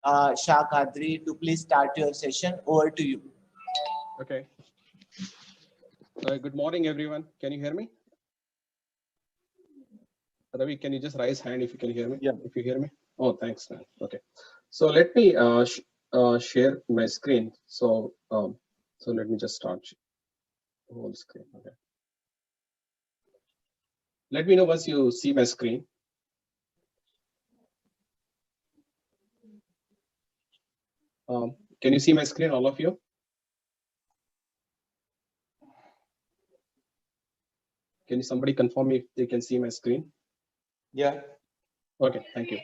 Shah Qadri to please start your session. Over to you. Okay. Good morning, everyone. Can you hear me? Ravi, can you just raise hand if you can hear me? Yeah. If you hear me. Oh, thanks, man. Okay. So let me share my screen. So let me just start whole screen. Okay. Let me know once you see my screen. Can you see my screen, all of you? Can somebody confirm if they can see my screen? Yeah. Okay, thank you.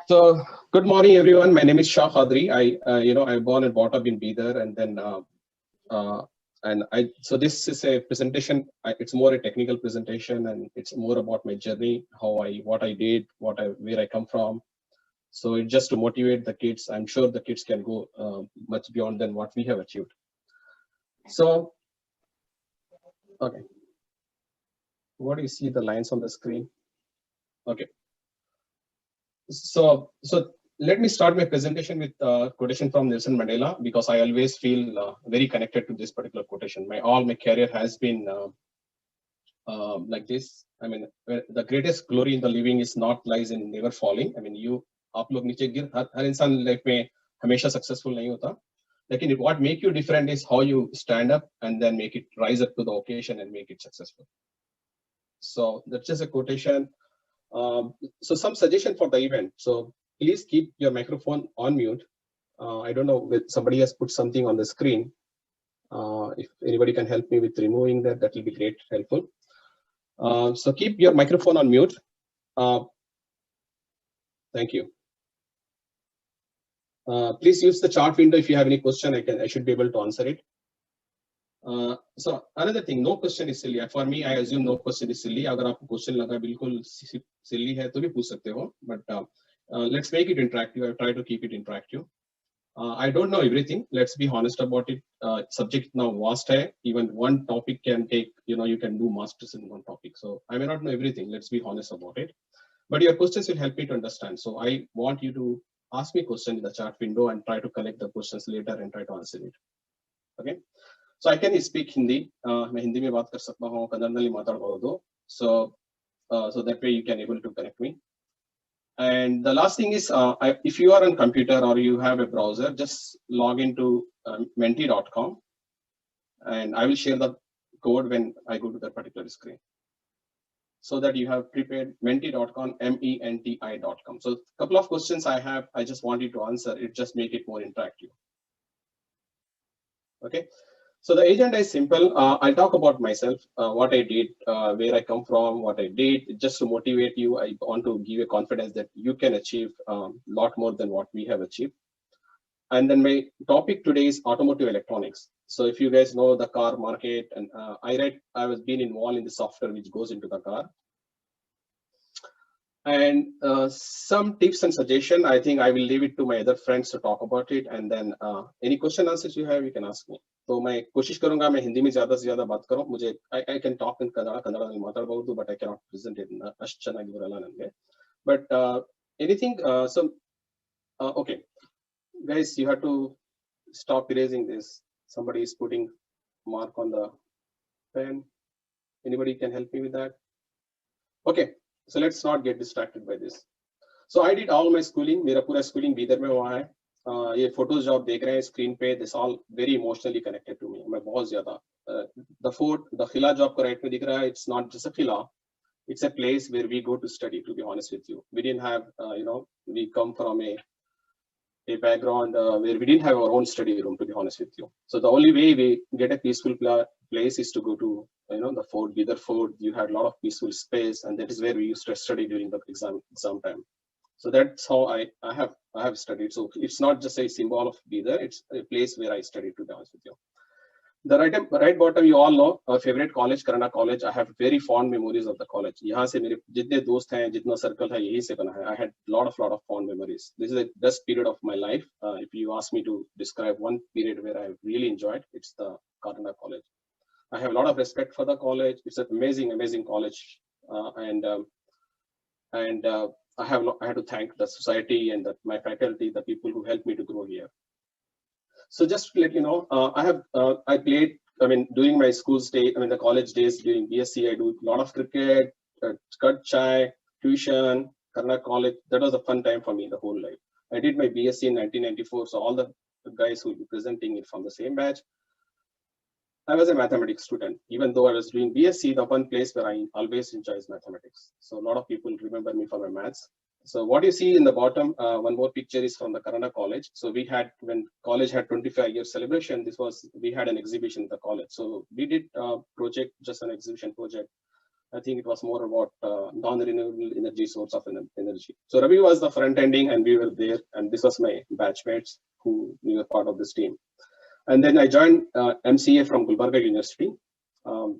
So good morning, everyone. My name is Shah Qadri. I born and brought up in Bidar, and then so this is a presentation. It's more a technical presentation, and it's more about my journey, what I did, where I come from. So it's just to motivate the kids. I'm sure the kids can go much beyond than what we have achieved. So, okay. What do you see the lines on the screen? Okay. So let me start my presentation with a quotation from Nelson Mandela, because I always feel very connected to this particular quotation. All my career has been like this. I mean, the greatest glory in the living is not lies in never falling. I mean, आप लोग नीचे गिर हर इंसान life में हमेशा successful नहीं होता, लेकिन what make you different is how you stand up and then make it rise up to the occasion and make it successful. So that's just a quotation. So some suggestion for the event. So please keep your microphone on mute. I don't know if somebody has put something on the screen. If anybody can help me with removing that, that will be great, helpful. So keep your microphone on mute. Thank you. Please use the chat window. If you have any question, I should be able to answer it. So another thing, no question is silly. For me, I assume no question is silly. अगर आपको question लगा बिल्कुल silly है तो भी पूछ सकते हो. But let's make it interactive. I try to keep it interactive. I don't know everything. Let's be honest about it. Subject now vast hai. Even one topic can take, you can do masters in one topic. So I may not know everything. Let's be honest about it. But your questions will help me to understand. So I want you to ask me questions in the chat window and try to collect the questions later and try to answer it. Okay. So I can speak Hindi. मैं हिंदी में बात कर सकता हूँ, कन्नड़ में माताडಬಹುದು. So that way you can able to connect me. And the last thing is, if you are on computer or you have a browser, just log into menti.com, and I will share the code when I go to that particular screen, so that you have prepared menti.com, menti.com. So a couple of questions I have, I just want you to answer. It just make it more interactive. Okay. So the agenda is simple. I'll talk about myself, what I did, where I come from, what I did, just to motivate you. I want to give you confidence that you can achieve a lot more than what we have achieved. And then my topic today is automotive electronics. So if you guys know the car market, and I was been involved in the software which goes into the car. And some tips and suggestion, I think I will leave it to my other friends to talk about it. And then any question answers you have, you can ask me. तो मैं कोशिश करूंगा मैं हिंदी में ज़्यादा से ज़्यादा बात करूं. मुझे I can talk in Kannada में माताडಬಹುದು, but I cannot present it ಅಷ್ಟು ಚೆನ್ನಾಗಿ ಬರಲ್ಲ ನನಗೆ. But anything, okay, guys, you have to stop erasing this. Somebody is putting mark on the pen. Anybody can help me with that? Okay. So let's not get distracted by this. So I did all my schooling. मेरा पूरा schooling Bidar में हुआ है. ये photos जो आप देख रहे हैं screen पे, this all very emotionally connected to me. मैं बहुत ज़्यादा. The fort, the खिला जो आपको right में दिख रहा है, it's not just a खिला. It's a place where we go to study. To be honest with you, we didn't have, we come from a background where we didn't have our own study room. To be honest with you, so the only way we get a peaceful place is to go to the fort, Bidar Fort. You had a lot of peaceful space, and that is where we used to study during the exam time. So that's how I have studied. So it's not just a symbol of Bidar, it's a place where I studied, to be honest with you. The right bottom, you all know our favorite college, Karana College. I have very fond memories of the college. यहाँ से मेरे जितने दोस्त हैं, जितना circle है, यही से बना है. I had lot of fond memories. This is the best period of my life. If you ask me to describe one period where I really enjoyed, it's the Karana College. I have a lot of respect for the college. It's an amazing college, and I had to thank the society and my faculty, the people who helped me to grow here. So just to let you know, I played. I mean, during my the college days during BSc, I do a lot of cricket, cut chai, tuition, Karnataka College. That was a fun time for me the whole life. I did my BSc in 1994, so all the guys who will be presenting it from the same batch. I was a mathematics student. Even though I was doing BSc, the one place where I always enjoy is mathematics. So a lot of people remember me for my maths. So what you see in the bottom, one more picture is from the Karnataka College. So we had, when college had 25-year celebration, we had an exhibition in the college. So we did a project, just an exhibition project. I think it was more about non-renewable energy source of energy. So Ravi was the front ending and we were there, and this was my batchmates who we were part of this team. And then I joined MCA from Gulbarga University.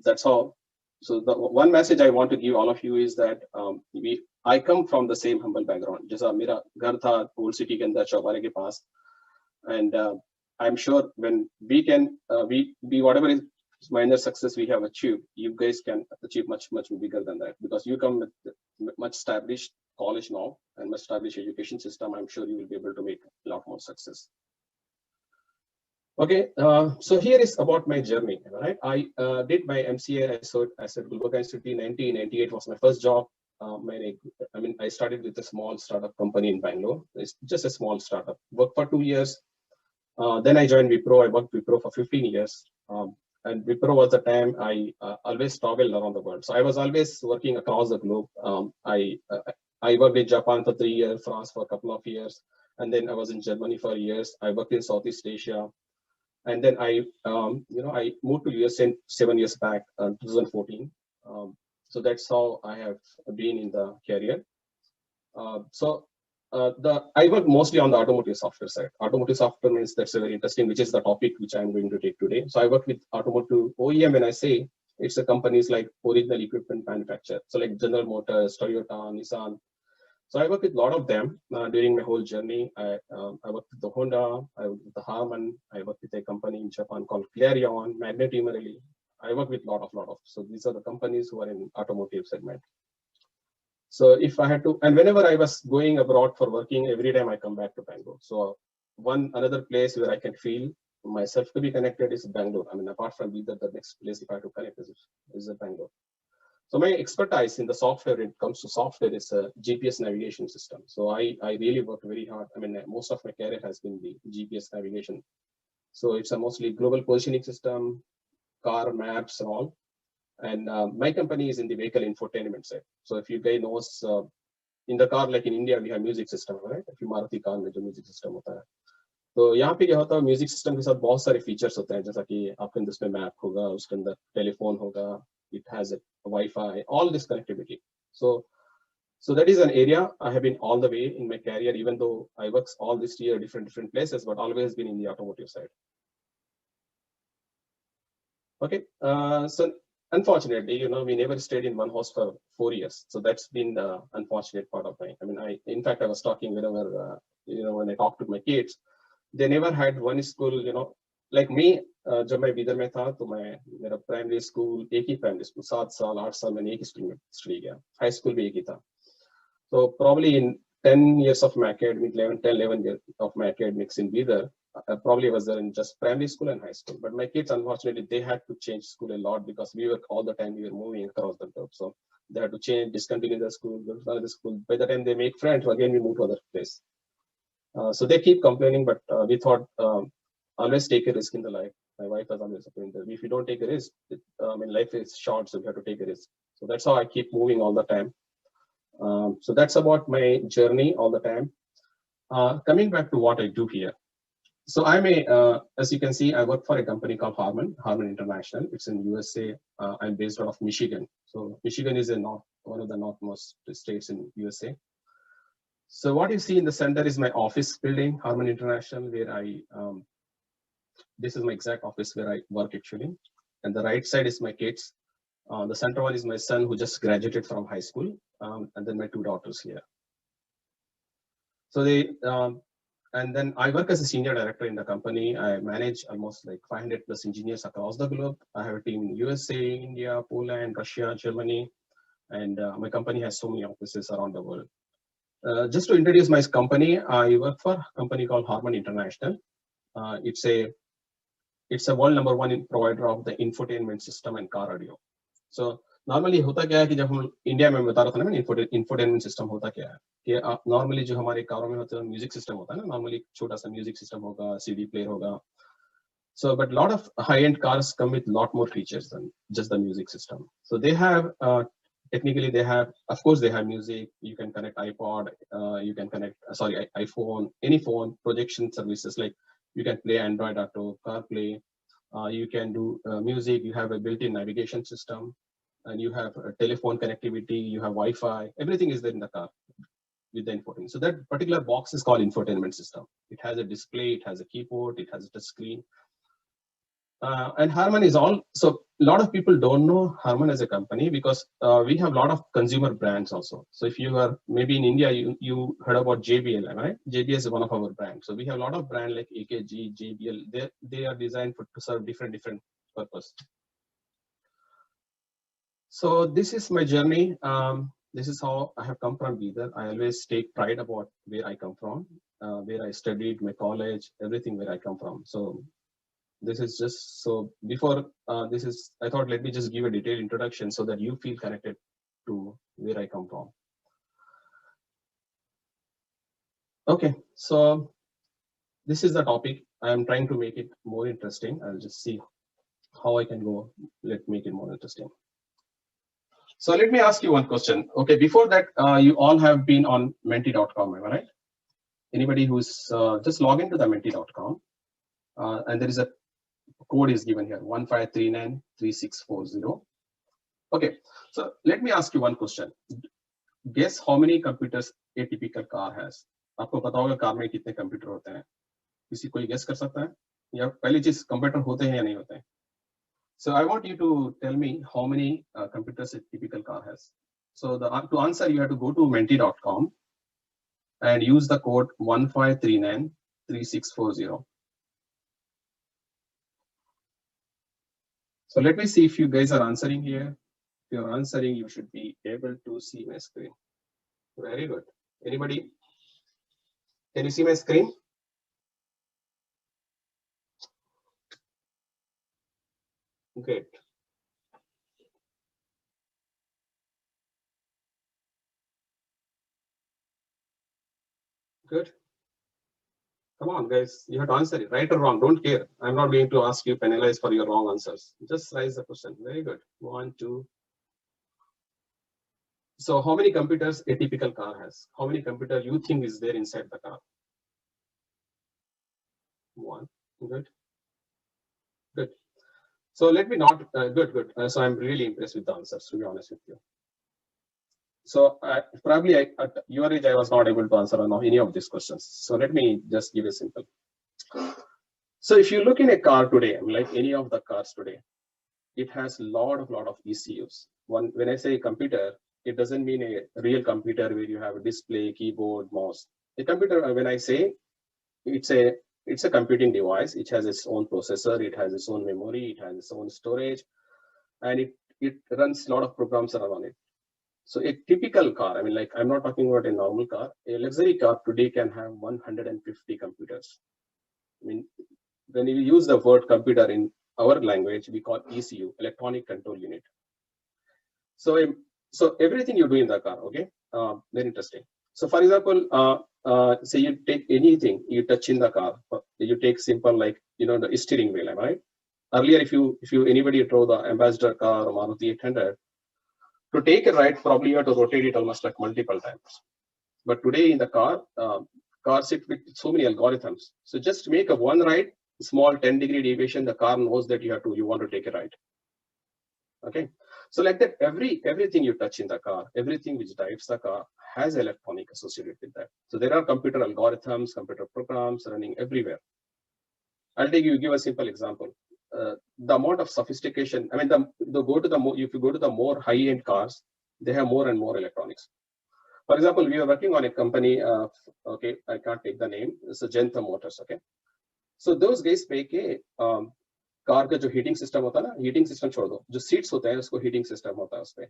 That's how. So the one message I want to give all of you is that I come from the same humble background. Jaisa mera ghar tha old city ke andar Chowbare ke paas, and I'm sure when we whatever is minor success we have achieved, you guys can achieve much bigger than that, because you come with much established college now and much established education system. I'm sure you will be able to make a lot more success. Okay, so here is about my journey. Right, I did my MCA. I said Gulbarga Institute in 1998 was my first job. I started with a small startup company in Bangalore. It's just a small startup. Worked for 2 years. Then I joined Wipro. I worked Wipro for 15 years. And Wipro was the time I always traveled around the world. So I was always working across the globe. I worked in Japan for 3 years, France for a couple of years, and then I was in Germany for years. I worked in Southeast Asia. And then I moved to US 7 years back, 2014. So that's how I have been in the career. I work mostly on the automotive software side. Automotive software means that's very interesting, which is the topic which I'm going to take today. So I work with automotive OEM. When I say it's the companies like original equipment manufacturer, so like General Motors, Toyota, Nissan. So I work with a lot of them during my whole journey. I worked with the Honda, I worked with the Harman, I worked with a company in Japan called Clarion, Magneti Marelli. I work with a lot of. So these are the companies who are in automotive segment. So if I had to, and whenever I was going abroad for working, every time I come back to Bangalore. So another place where I can feel myself to be connected is Bangalore. I mean, apart from either, the next place if I have to connect is Bangalore. So my expertise in the software, when it comes to software, is a GPS navigation system. So I really work very hard. I mean, most of my career has been the GPS navigation. So it's a mostly global positioning system, car maps and all. And my company is in the vehicle infotainment side. So if you guys knows, in the car, like in India, we have music system, right? If you Maruti car में जो music system होता है, तो यहाँ पे क्या होता है, म्यूजिक सिस्टम के साथ बहुत सारे फीचर्स होते हैं, जैसा कि आपके अंदर उसमें मैप होगा, उसके अंदर टेलीफोन होगा, it has a Wi-Fi, all this connectivity. So that is an area I have been all the way in my career, even though I work all this year different places, but always been in the automotive side. Okay, so unfortunately, we never stayed in one house for 4 years. So that's been the unfortunate part of my. I mean, in fact, I was talking whenever when I talk to my kids, they never had one school. Like me, जब मैं विदर में था तो मेरा primary school एक ही primary school 7 साल 8 साल मैंने एक ही स्कूल में स्टडी किया, हाई स्कूल भी एक ही था. So probably in 10 years of my academic 11 years of my academics in Bidar, probably was there in just primary school and high school. But my kids, unfortunately, they had to change school a lot because we were all the time we were moving across the globe. So they had to change, discontinue the school, go to another school. By the time they make friends, again we move to other place. So they keep complaining, but we thought always take a risk in the life. My wife was always saying that if you don't take a risk, life is short, so you have to take a risk. So that's how I keep moving all the time. So that's about my journey all the time. Coming back to what I do here. So I'm as you can see, I work for a company called Harman International. It's in USA. I'm based out of Michigan. So Michigan is one of the northmost states in USA. So what you see in the center is my office building, Harman International, where this is my exact office where I work actually. And the right side is my kids. The center one is my son who just graduated from high school, and then my 2 daughters here. So and then I work as a senior director in the company. I manage almost like 500 plus engineers across the globe. I have a team in USA, India, Poland, Russia, Germany, and my company has so many offices around the world. Just to introduce my company, I work for a company called Harman International. It's a world #1 provider of the infotainment system and car audio. So normally होता क्या है कि जब हम India में बता रहा था ना मैं इंफोटेनमेंट सिस्टम होता क्या है कि नॉर्मली जो हमारे कारों में होता है म्यूजिक सिस्टम होता है ना, नॉर्मली छोटा सा म्यूजिक सिस्टम होगा, सीडी प्लेयर होगा. So but a lot of high-end cars come with a lot more features than just the music system. So they have technically they have, of course they have music, you can connect iPod, you can connect iPhone, any phone, projection services, like you can play Android Auto, CarPlay, you can do music, you have a built-in navigation system, and you have telephone connectivity, you have Wi-Fi, everything is there in the car with the infotainment. So that particular box is called infotainment system. It has a display, it has a keyboard, it has a touch screen. And Harman is all, so a lot of people don't know Harman as a company because we have a lot of consumer brands also. So if you are maybe in India, you heard about JBL, right? JBL is one of our brands. So we have a lot of brands like AKG, JBL. They are designed to serve different purpose. So this is my journey. This is how I have come from Bidar. I always take pride about where I come from, where I studied, my college, everything where I come from. So this is just, so before this is, I thought let me just give a detailed introduction so that you feel connected to where I come from. Okay, so this is the topic. I am trying to make it more interesting. I'll just see how I can go. Let's make it more interesting. So let me ask you one question. Okay, before that, you all have been on menti.com, am I right? Anybody who's just log into the menti.com, and there is a code is given here, 15393640. Okay, so let me ask you one question. Guess how many computers a typical car has? आपको पता होगा car में कितने computer होते हैं? किसी कोई guess कर सकता है? या पहली चीज कंप्यूटर होते हैं या नहीं होते हैं? So I want you to tell me how many computers a typical car has. So to answer, you have to go to menti.com and use the code 15393640. So let me see if you guys are answering here. If you're answering, you should be able to see my screen. Very good. Anybody? Can you see my screen? Great. Good. Come on, guys. You have to answer it, right or wrong. Don't care. I'm not going to ask you penalize for your wrong answers. Just raise the question. Very good. 1, 2. So how many computers a typical car has? How many computers you think is there inside the car? 1. Good. Good. So let me not, good. So I'm really impressed with the answers, to be honest with you. So probably at your age, I was not able to answer on any of these questions. So let me just give a simple. So if you look in a car today, like any of the cars today, it has a lot of ECUs. When I say computer, it doesn't mean a real computer where you have a display, keyboard, mouse. A computer, when I say it's a computing device, it has its own processor, it has its own memory, it has its own storage, and it runs a lot of programs around it. So a typical car, like I'm not talking about a normal car, a luxury car today can have 150 computers. When you use the word computer in our language, we call ECU, electronic control unit. So everything you do in the car, okay, very interesting. So for example, say you take anything you touch in the car, you take simple like the steering wheel, am I right? Earlier, if anybody drove the Ambassador car or Maruti 800, to take a ride, probably you have to rotate it almost like multiple times. But today in the car sit with so many algorithms. So just make a one ride, small 10-degree deviation, the car knows that you want to take a ride. Okay. So like that, everything you touch in the car, everything which drives the car has electronic associated with that. So there are computer algorithms, computer programs running everywhere. I'll give a simple example. The amount of sophistication, if you go to the more high-end cars, they have more and more electronics. For example, we are working on a company, okay, I can't take the name, it's a Gentha Motors, okay. So those guys make a car का जो heating system होता है ना, heating system छोड़ दो, जो seats होते हैं उसको हीटिंग सिस्टम होता है उसपे.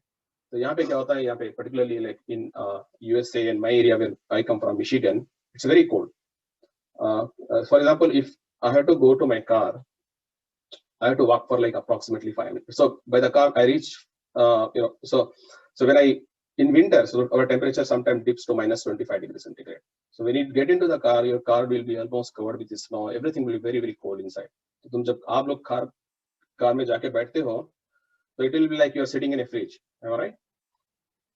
तो यहाँ पे क्या होता है, यहाँ पे particularly like in USA and my area where I come from, Michigan, it's very cold. For example, if I have to go to my car, I have to walk for like approximately 5 minutes. So by the car I reach, so when I in winter, so our temperature sometimes dips to minus 25 degrees centigrade. So when you get into the car, your car will be almost covered with the snow. Everything will be very, very cold inside. तो तुम जब आप लोग car में जाके बैठते हो, so it will be like you are sitting in a fridge. Am I right?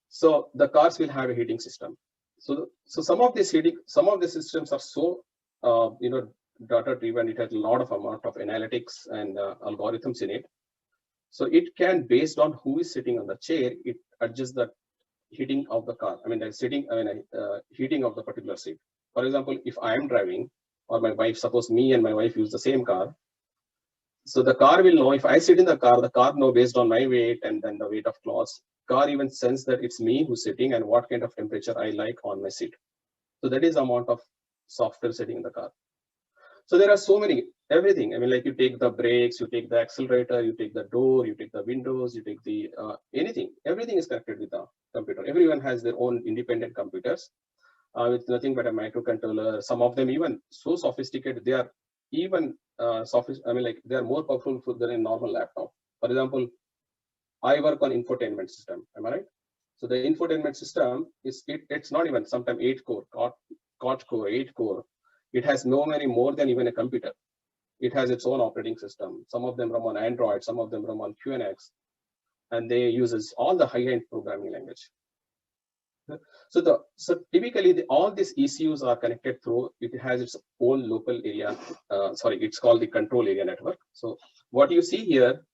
So the cars will have a heating system. So some of the systems are so data driven. It has a lot of amount of analytics and algorithms in it. So it can, based on who is sitting on the chair, it adjusts the heating of the car. I mean, heating of the particular seat. For example, if I am driving, or my wife, suppose me and my wife use the same car. So the car will know, if I sit in the car know based on my weight and then the weight of clothes. Car even sense that it's me who's sitting and what kind of temperature I like on my seat. So that is the amount of software sitting in the car. So there are so many, everything. I mean, like you take the brakes, you take the accelerator, you take the door, you take the windows, you take the anything. Everything is connected with the computer. Everyone has their own independent computers with nothing but a microcontroller. Some of them even so sophisticated, they are even they are more powerful than a normal laptop. For example, I work on infotainment system. Am I right? So the infotainment system is it's not even sometimes 8 core, quad core, 8 core. It has many more than even a computer. It has its own operating system. Some of them run on Android, some of them run on QNX, and they uses all the high-end programming language. So typically all these ECUs are connected through. It has its own local area. It's called the control area network. So what you see here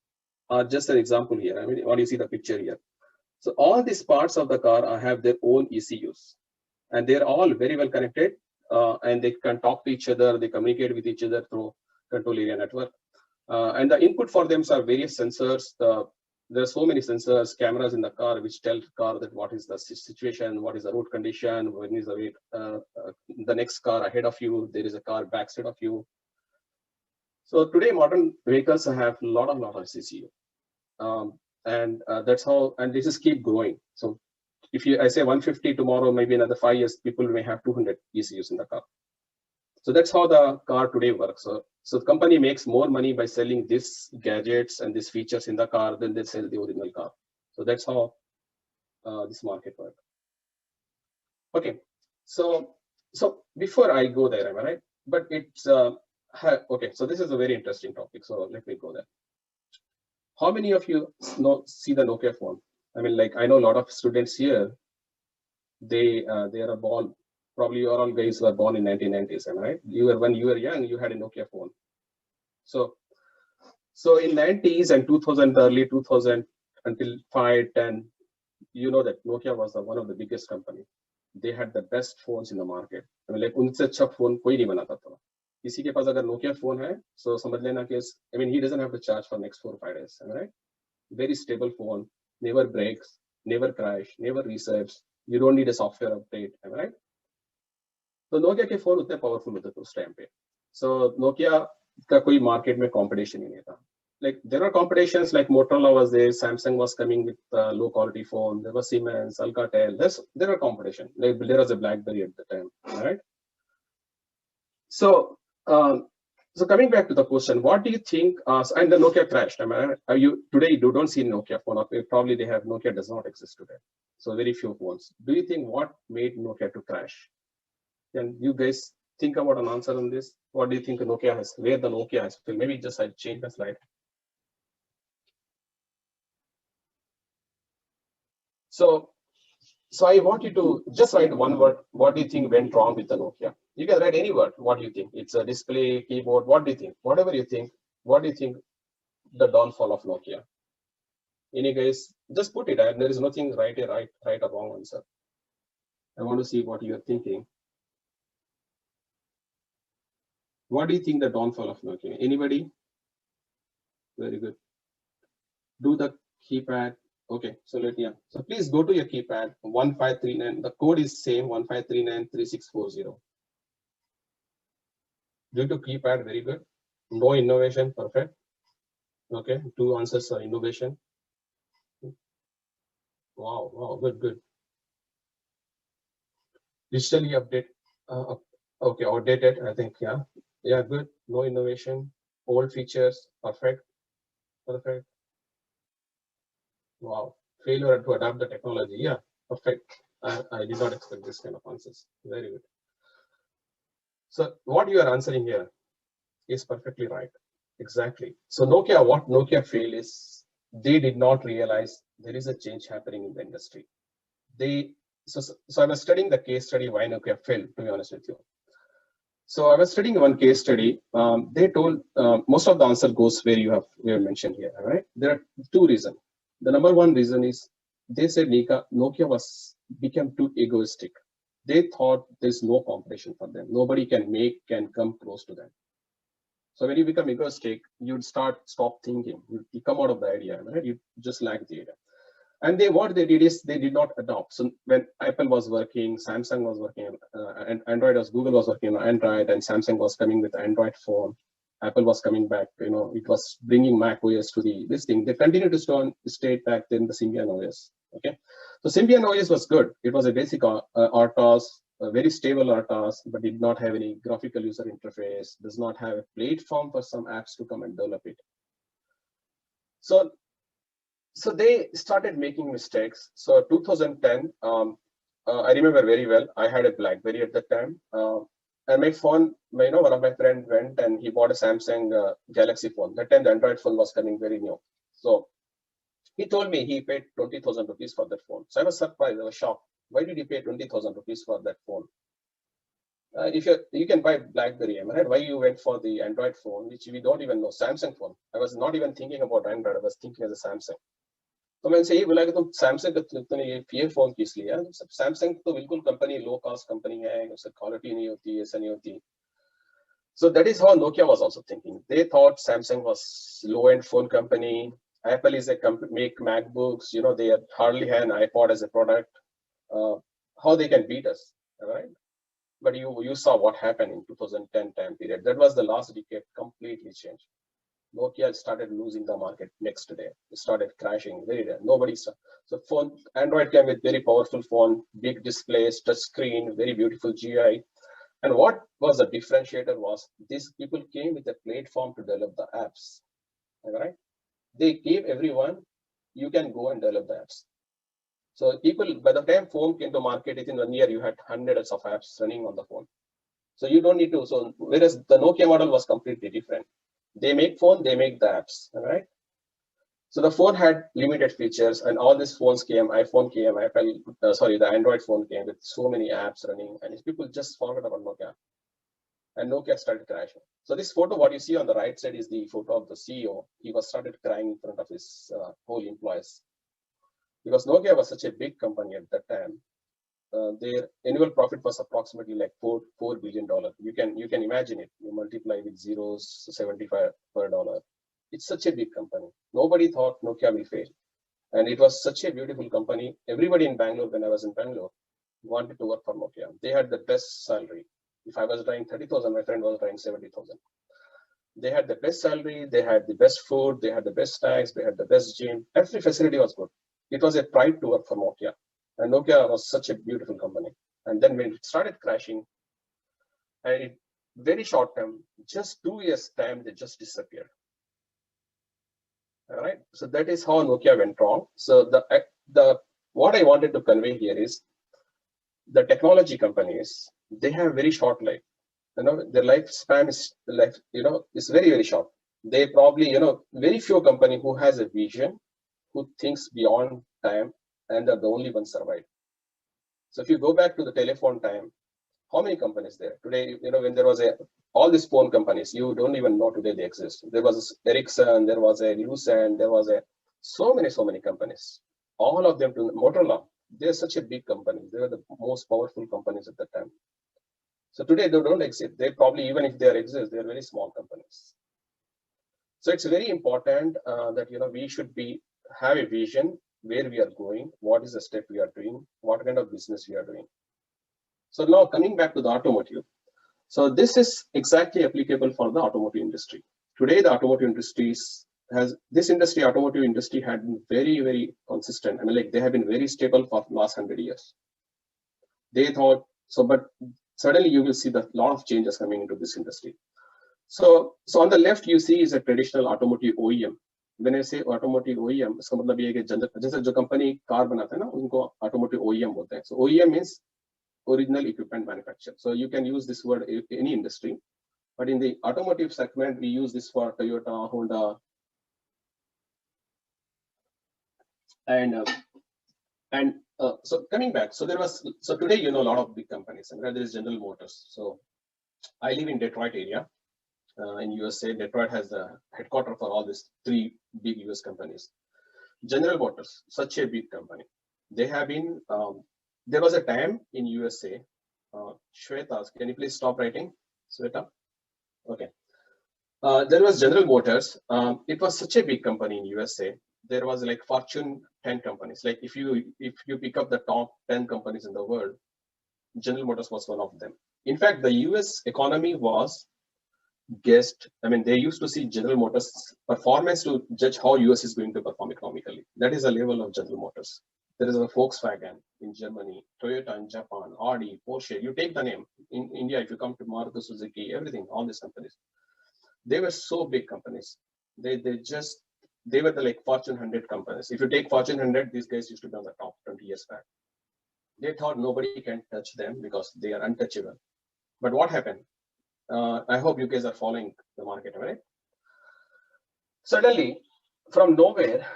are just an example here. I mean, what you see the picture here. So all these parts of the car have their own ECUs, and they're all very well connected, and they can talk to each other. They communicate with each other through control area network. And the input for them are various sensors. There are so many sensors, cameras in the car, which tell the car that what is the situation, what is the road condition, when is the weight, the next car ahead of you, there is a car backside of you. So today modern vehicles have a lot of ECU. That's how, and this is keep growing. So if I say 150 tomorrow, maybe another 5 years, people may have 200 ECUs in the car. So that's how the car today works. So the company makes more money by selling these gadgets and these features in the car than they sell the original car. So that's how this market works. Okay, so before I go there, am I right? But it's okay. So this is a very interesting topic. So let me go there. How many of you see the Nokia phone? I mean, like I know a lot of students here. They are born. Probably you all guys were born in 1990s, am I right? When you were young, you had a Nokia phone. So in 90s and 2000, early 2000 until 5, 10, you know that Nokia was one of the biggest company. They had the best phones in the market. I mean, like उनसे अच्छा phone कोई नहीं बनाता था. किसी के पास अगर Nokia phone है, so समझ लेना कि I mean, he doesn't have to charge for next 4 or 5 days, am I right? Very stable phone, never breaks, never crash, never resets. You don't need a software update, am I right? तो Nokia के phone उतने powerful होते थे उस time पे. So Nokia का कोई market में competition ही नहीं था. Like there were competitions, like Motorola was there, Samsung was coming with low quality phone. There was Siemens, Alcatel. There were competition. Like there was a BlackBerry at the time, right? So coming back to the question, what do you think? And the Nokia crashed. I mean, today you don't see Nokia phone. Probably they have Nokia does not exist today. So very few phones. Do you think what made Nokia to crash? Can you guys think about an answer on this? What do you think Nokia has? Where the Nokia has failed? Maybe just I change the slide. So I want you to just write one word. What do you think went wrong with the Nokia? You can write any word. What do you think? It's a display, keyboard. What do you think? Whatever you think. What do you think the downfall of Nokia? Any guys, just put it. There is nothing right or wrong answer. I want to see what you are thinking. What do you think the downfall of Nokia? Anybody? Very good. Do the keypad. Okay, so so please go to your keypad 1539. The code is same 15393640. Due to keypad, very good. No innovation, perfect. Okay, 2 answers are innovation. Wow, wow, good, good. Digitally update. Okay, outdated. I think, yeah, yeah, good. No innovation. Old features. Perfect, perfect. Wow. Failure to adapt the technology. Yeah, perfect. I did not expect this kind of answers. Very good. So what you are answering here is perfectly right. Exactly. So Nokia, what Nokia failed is they did not realize there is a change happening in the industry. They so I was studying the case study why Nokia failed, to be honest with you. So I was studying one case study. They told most of the answer goes where you have mentioned here. All right. There are two reasons. The number one reason is they said Nokia was became too egoistic. They thought there's no competition for them. Nobody can come close to them. So when you become egoistic, you'd stop thinking. You come out of the idea, right? You just lack the idea. And what they did is they did not adopt. So when Apple was working, Samsung was working, and Android was Google was working on Android, and Samsung was coming with the Android phone. Apple was coming back. It was bringing Mac OS to this thing. They continued to stay back then the Symbian OS. Okay, so Symbian OS was good. It was a basic RTOS, a very stable RTOS, but did not have any graphical user interface. Does not have a platform for some apps to come and develop it. So they started making mistakes. So 2010, I remember very well. I had a BlackBerry at that time, and my phone. One of my friends went and he bought a Samsung Galaxy phone. That time the Android phone was coming very new. So he told me he paid 20,000 rupees for that phone. So I was surprised. I was shocked. Why did he pay 20,000 rupees for that phone? If you can buy BlackBerry, am I right? Why you went for the Android phone, which we don't even know, Samsung phone? I was not even thinking about Android. I was thinking as a Samsung. तो मैं इनसे यही बोला कि तुम Samsung का तुमने ये फोन किस लिया? सैमसंग तो बिल्कुल कंपनी लो कॉस्ट कंपनी है, उससे क्वालिटी नहीं होती, ऐसा नहीं होती. So that is how Nokia was also thinking. They thought Samsung was low-end phone company. Apple is a make MacBooks. They hardly had an iPod as a product. How they can beat us, right? But you saw what happened in 2010 time period. That was the last decade, completely changed. Nokia started losing the market next day. It started crashing very rare. Nobody saw. So Android came with very powerful phone, big displays, touch screen, very beautiful GI. And what was the differentiator was these people came with a platform to develop the apps. All right? They gave everyone, you can go and develop the apps. So people, by the time phone came to market, within 1 year, you had hundreds of apps running on the phone. So you don't need to. So whereas the Nokia model was completely different. They make phone, they make the apps, all right? So the phone had limited features, and all these phones came, iPhone came, the Android phone came with so many apps running, and people just forgot about Nokia. And Nokia started crashing. So this photo, what you see on the right side is the photo of the CEO. He was started crying in front of his whole employees. Because Nokia was such a big company at that time. Their annual profit was approximately like $4 billion. You can imagine it. You multiply with zeros, 75 per dollar. It's such a big company. Nobody thought Nokia will fail, and it was such a beautiful company. Everybody in Bangalore, when I was in Bangalore, wanted to work for Nokia. They had the best salary. If I was drawing 30,000, my friend was drawing 70,000. They had the best salary. They had the best food. They had the best snacks. They had the best gym. Every facility was good. It was a pride to work for Nokia. And Nokia was such a beautiful company. And then when it started crashing, and in very short time, just 2 years time, they just disappeared. All right. So that is how Nokia went wrong. So the what I wanted to convey here is the technology companies, they have very short life. Their lifespan is is very, very short. They probably, very few company who has a vision, who thinks beyond time, and they're the only ones survive. So if you go back to the telephone time, how many companies there today? When there was all these phone companies, you don't even know today they exist. There was Ericsson, there was a Lucent, there was so many companies. All of them to Motorola. They're such a big company. They were the most powerful companies at that time. So today they don't exist. They probably, even if they exist, they're very small companies. So it's very important that we should have a vision where we are going, what is the step we are doing, what kind of business we are doing. So now coming back to the automotive. So this is exactly applicable for the automotive industry. Today, the automotive industry is this industry, automotive industry, had been very, very consistent. I mean, like they have been very stable for last 100 years. They thought so, but suddenly you will see that lot of changes coming into this industry. So on the left you see is a traditional automotive OEM. When I say automotive OEM, इसका मतलब ये है कि जैसे जो company car बनाता है ना, उनको automotive OEM बोलते हैं. So OEM means original equipment manufacturer. So you can use this word in any industry, but in the automotive segment we use this for Toyota, Honda, and so coming back. So today, you know, a lot of big companies, and there is General Motors. So I live in Detroit area. In USA, Detroit has the headquarters for all these three big US companies. General Motors, such a big company. They have been, there was a time in USA, Shweta, can you please stop writing, Shweta? Okay. There was General Motors. It was such a big company in USA. There was like Fortune 10 companies. Like if you pick up the top 10 companies in the world, General Motors was one of them. In fact, the US economy was guessed. I mean, they used to see General Motors performance to judge how US is going to perform economically. That is the level of General Motors. There is a Volkswagen in Germany, Toyota in Japan, Audi, Porsche. You take the name. In India, if you come to Maruti Suzuki, everything, all these companies, they were so big companies. They were the like Fortune 100 companies. If you take Fortune 100, these guys used to be on the top 20 years back. They thought nobody can touch them because they are untouchable. But what happened? I hope you guys are following the market, right? Suddenly, from nowhere,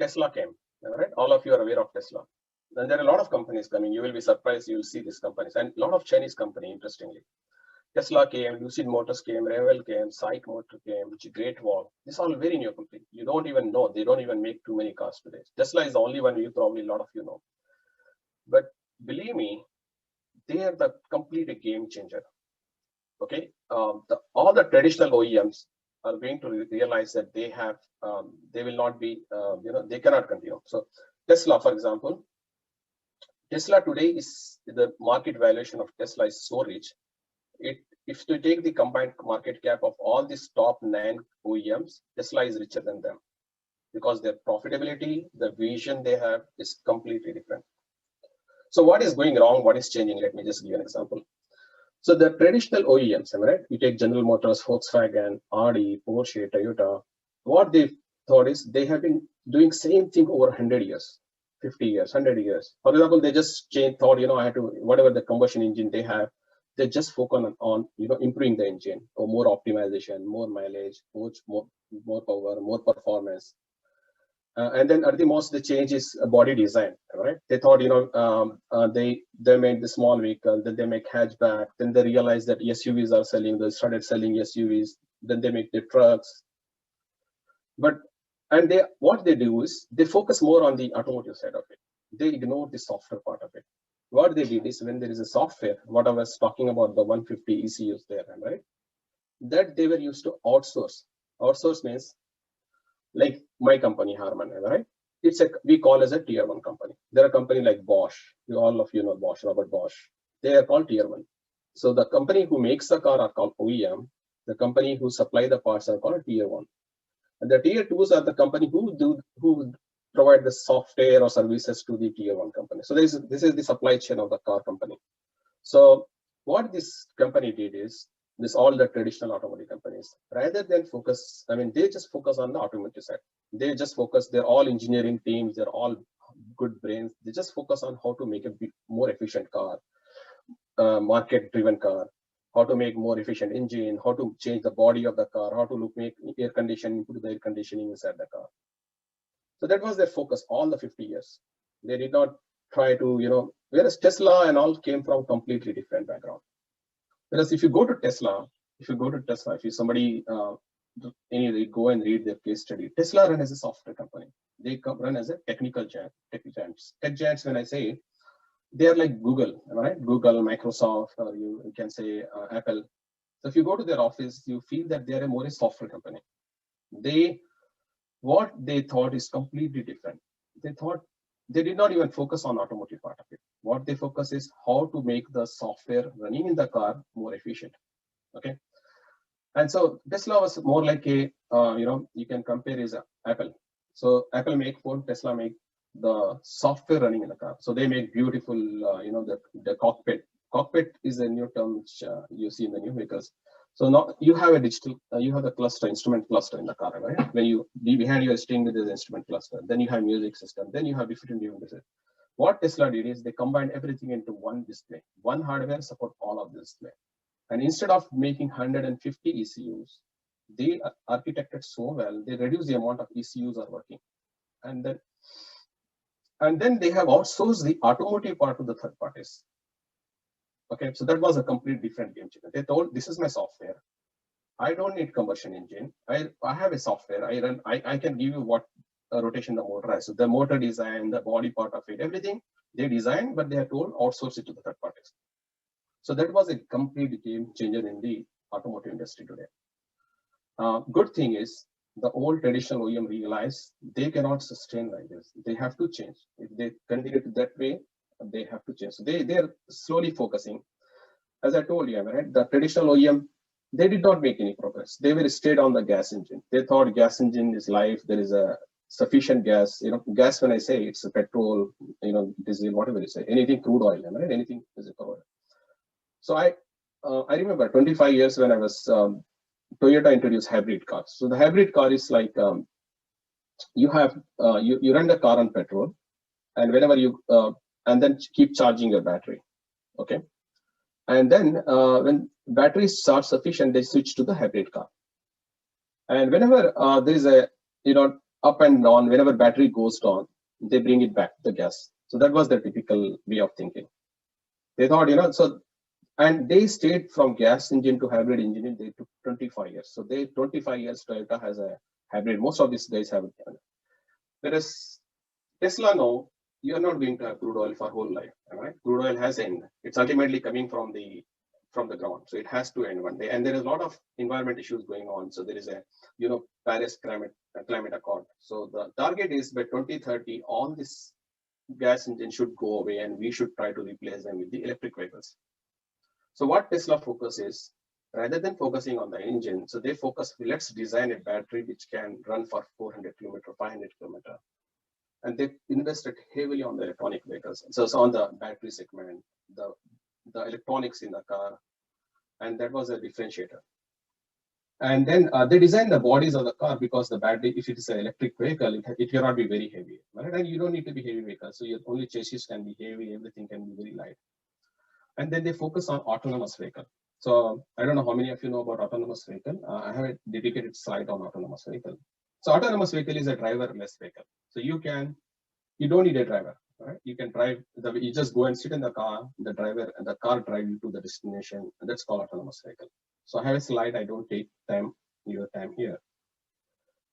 Tesla came, right? All of you are aware of Tesla. And there are a lot of companies coming. You will be surprised, you will see these companies. And a lot of Chinese company, interestingly. Tesla came, Lucid Motors came, Revel came, SAIC Motor came, Great Wall. These are all very new companies. You don't even know. They don't even make too many cars today. Tesla is the only one you probably a lot of you know. But believe me, they are the complete game changer. Okay, all the traditional OEMs are going to realize that they have, they will not be, they cannot continue. So Tesla, for example, Tesla today is the market valuation of Tesla is so rich. If you take the combined market cap of all these top 9 OEMs, Tesla is richer than them because their profitability, the vision they have is completely different. So what is going wrong? What is changing? Let me just give you an example. So the traditional OEMs, right? You take General Motors, Volkswagen, Audi, Porsche, Toyota. What they thought is they have been doing same thing over 100 years, 50 years, 100 years. For example, they just thought, I had to, whatever the combustion engine they have, they just focus on improving the engine or more optimization, more mileage, more power, more performance. And then at the most, the change is body design, right? They thought, they made the small vehicle, then they make hatchback, then they realized that SUVs are selling, they started selling SUVs, then they make the trucks. What they do is they focus more on the automotive side of it. They ignore the software part of it. What they did is when there is a software, what I was talking about, the 150 ECUs there, right? That they were used to outsource. Outsource means, like my company, Harman, right? We call as a tier 1 company. There are company like Bosch. All of you know Bosch, Robert Bosch. They are called tier 1. So the company who makes the car are called OEM. The company who supply the parts are called tier 1. And the tier 2s are the company who provide the software or services to the tier 1 company. So this is the supply chain of the car company. So what this company did is, all the traditional automotive companies, rather than focus, they just focus on the automotive side. They just focus, they're all engineering teams, they're all good brains. They just focus on how to make a more efficient car, market-driven car, how to make more efficient engine, how to change the body of the car, how to make air conditioning, put the air conditioning inside the car. So that was their focus all the 50 years. They did not try to, whereas Tesla and all came from completely different background. Whereas if you go to Tesla, if somebody anyway, go and read their case study. Tesla run as a software company. They run as a technical giant, tech giants. Tech giants, when I say, they are like Google, right? Google, Microsoft, or you can say Apple. So if you go to their office, you feel that they are more a software company. What they thought is completely different. They did not even focus on automotive part of it. What they focus is how to make the software running in the car more efficient. Okay. And so Tesla was more like a, you can compare is Apple. So Apple make phone, Tesla make the software running in the car. So they make beautiful, the cockpit. Cockpit is a new term which you see in the new vehicles. So now you have a digital, you have the cluster, instrument cluster in the car, right? When you behind you are staying with the instrument cluster, then you have music system, then you have different devices. What Tesla did is they combined everything into one display, one hardware support all of the display. And instead of making 150 ECUs, they architected so well, they reduce the amount of ECUs are working. And then they have outsourced the automotive part to the third parties. Okay, so that was a complete different game changer. They told, this is my software. I don't need combustion engine. I have a software. I can give you what rotation the motor has. So the motor design, the body part of it, everything they design, but they are told outsource it to the third parties. So that was a complete game changer in the automotive industry today. Good thing is the old traditional OEM realize they cannot sustain like this. They have to change. If they continue to that way, they have to change. So they're slowly focusing. As I told you, right, the traditional OEM, they did not make any progress. They were stayed on the gas engine. They thought gas engine is life. There is a sufficient gas. Gas, when I say it's a petrol, diesel, whatever you say, anything crude oil, right? Anything is a crude oil. So I remember 25 years when I was Toyota introduced hybrid cars. So the hybrid car is like you have you run the car on petrol, and whenever you and then keep charging your battery, okay, and then when batteries charge sufficient, they switch to the hybrid car. And whenever there is a up and down, whenever battery goes down, they bring it back the gas. So that was the typical way of thinking. They thought so. And they stayed from gas engine to hybrid engine. They took 25 years. So 25 years Toyota has a hybrid. Most of these guys have it. Whereas Tesla now, you are not going to have crude oil for whole life. Right? Crude oil has end. It's ultimately coming from the ground. So it has to end one day. And there is a lot of environment issues going on. So there is a Paris climate accord. So the target is by 2030, all this gas engine should go away, and we should try to replace them with the electric vehicles. So what Tesla focus is, rather than focusing on the engine, so they focus, let's design a battery which can run for 400 kilometer, 500 kilometer. And they invested heavily on the electronic vehicles. So it's on the battery segment, the electronics in the car, and that was a differentiator. And then they designed the bodies of the car because the battery, if it is an electric vehicle, it cannot be very heavy, right? And you don't need to be heavy vehicle. So your only chassis can be heavy, everything can be very light. And then they focus on autonomous vehicle. So I don't know how many of you know about autonomous vehicle. I have a dedicated slide on autonomous vehicle. So autonomous vehicle is a driverless vehicle. So you don't need a driver, right? You can drive, you just go and sit in the car, the driver and the car drive you to the destination, and that's called autonomous vehicle. So I have a slide, I don't take your time here.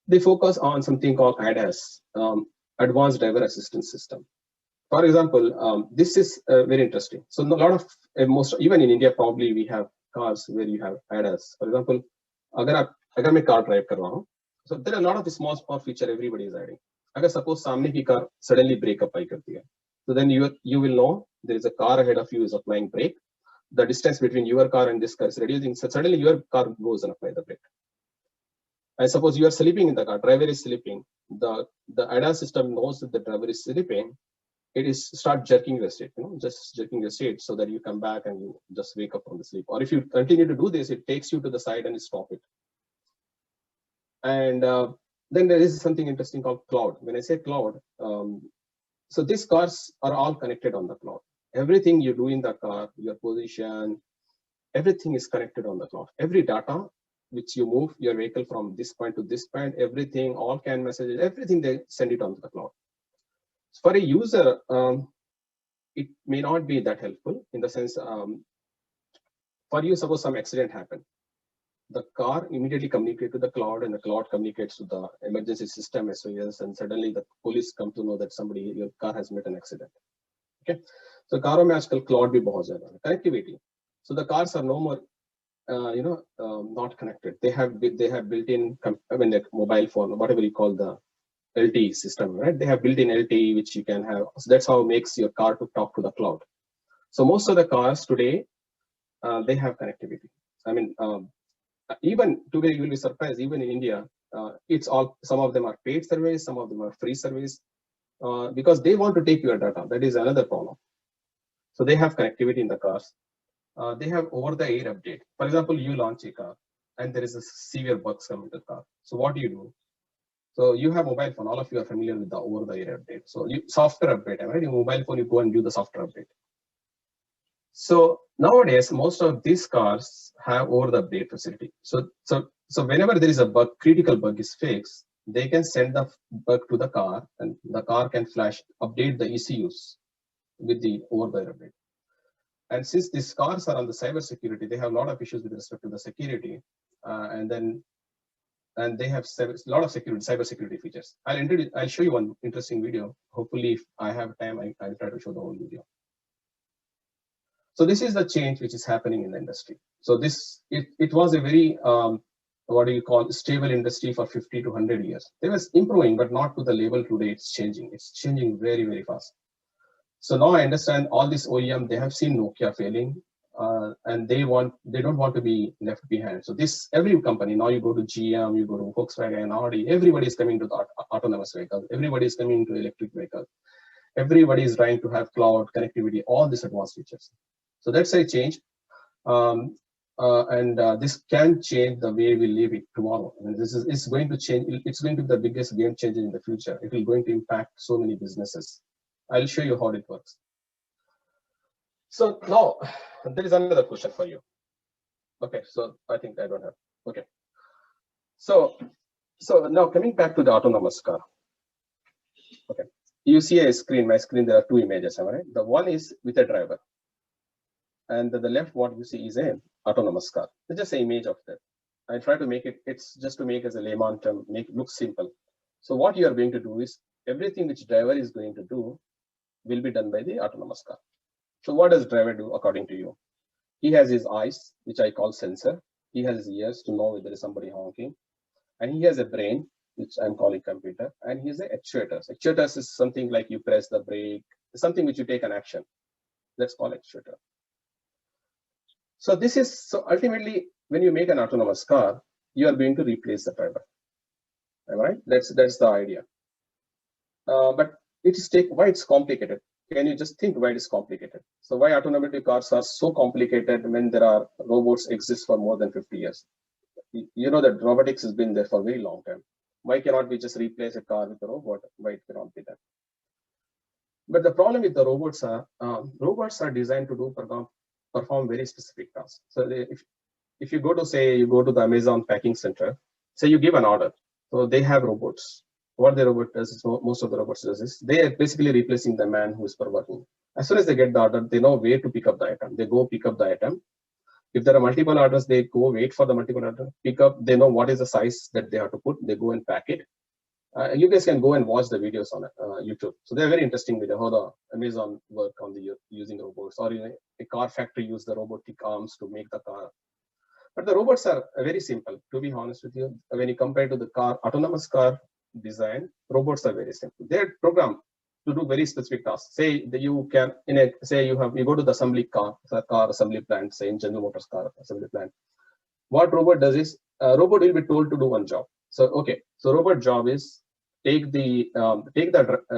They focus on something called ADAS, Advanced Driver Assistance System. For example, this is very interesting. So a lot of even in India, probably we have cars where you have ADAS. For example, agar मैं car drive कर रहा हूँ, so there are a lot of small feature everybody is adding. अगर suppose सामने की car suddenly brake apply करती है, so then you will know there is a car ahead of you is applying brake. The distance between your car and this car is reducing. So suddenly your car goes and apply the brake. I suppose you are sleeping in the car, driver is sleeping. The ADAS system knows that the driver is sleeping. It is start jerking the seat, just jerking the seat so that you come back and you just wake up from the sleep. Or if you continue to do this, it takes you to the side and stop it. And then there is something interesting called cloud. When I say cloud, so these cars are all connected on the cloud. Everything you do in the car, your position, everything is connected on the cloud. Every data which you move your vehicle from this point to this point, everything, all CAN messages, everything they send it onto the cloud. For a user, it may not be that helpful in the sense, for you, suppose some accident happened. The car immediately communicates to the cloud, and the cloud communicates to the emergency system, SOS, and suddenly the police come to know that your car has met an accident. Okay, so cars में आजकल cloud भी बहुत ज़्यादा है, connectivity. So the cars are no more, not connected. They have built-in, the mobile phone, whatever you call the LTE system, right? They have built-in LTE, which you can have. So that's how it makes your car to talk to the cloud. So most of the cars today, they have connectivity. even today you will be surprised, even in India, it's all, some of them are paid surveys, some of them are free surveys, because they want to take your data. That is another problem. So they have connectivity in the cars. They have over-the-air update. For example, you launch a car and there is a severe bugs coming to the car. So what do? So you have mobile phone. All of you are familiar with the over-the-air update. So you software update, right? Your mobile phone, you go and do the software update. So nowadays, most of these cars have over-the-update facility. So whenever there is a bug, critical bug is fixed, they can send the bug to the car, and the car can flash update the ECUs with the over-the-air update. And since these cars are on the cyber security, they have a lot of issues with respect to the security, and they have a lot of cyber security features. I'll show you one interesting video. Hopefully, if I have time, I'll try to show the whole video. So this is the change which is happening in the industry. So it was a very what do you call stable industry for 50 to 100 years. It was improving, but not to the level today. It's changing. It's changing very, very fast. So now I understand all this OEM, they have seen Nokia failing, and they don't want to be left behind. So every company, now you go to GM, you go to Volkswagen, Audi, everybody is coming to the autonomous vehicle. Everybody is coming to electric vehicle. Everybody is trying to have cloud connectivity, all these advanced features. So that's a change. This can change the way we live it tomorrow. And it's going to change. It's going to be the biggest game changer in the future. It will going to impact so many businesses. I'll show you how it works. So now there is another question for you. Okay, so I think I don't have. Okay. So now coming back to the autonomous car. Okay, you see a screen. My screen. There are two images. Am I right? The one is with a driver, and the left what you see is an autonomous car. It's just an image of that. I try to make it. It's just to make as a layman term, make it look simple. So what you are going to do is everything which driver is going to do will be done by the autonomous car. So what does driver do according to you? He has his eyes, which I call sensor. He has his ears to know if there is somebody honking. And he has a brain, which I'm calling computer. And he has the actuators. Actuators is something like you press the brake, something which you take an action. That's called actuator. So ultimately, when you make an autonomous car, you are going to replace the driver. Am I right? That's the idea. But why it's complicated? Can you just think why it is complicated? So why autonomous cars are so complicated when there are robots exist for more than 50 years? You know that robotics has been there for a very long time. Why cannot we just replace a car with a robot? Why it cannot be done? But the problem with the robots are designed to perform very specific tasks. So if you go to the Amazon packing center, say you give an order. So they have robots. What the robot does is, most of the robots does is, they are basically replacing the man who is working. As soon as they get the order, they know where to pick up the item. They go pick up the item. If there are multiple orders, they go wait for the multiple order, pick up. They know what is the size that they have to put. They go and pack it. You guys can go and watch the videos on YouTube. So they're very interesting with how the Amazon work on the using robots, or a car factory use the robotic arms to make the car. But the robots are very simple. To be honest with you, when you compare to the autonomous car design, robots are very simple. They're programmed to do very specific tasks. Say that you can, you go to the assembly car assembly plant, say in General Motors car assembly plant. What robot does is, robot will be told to do one job. So robot job is take the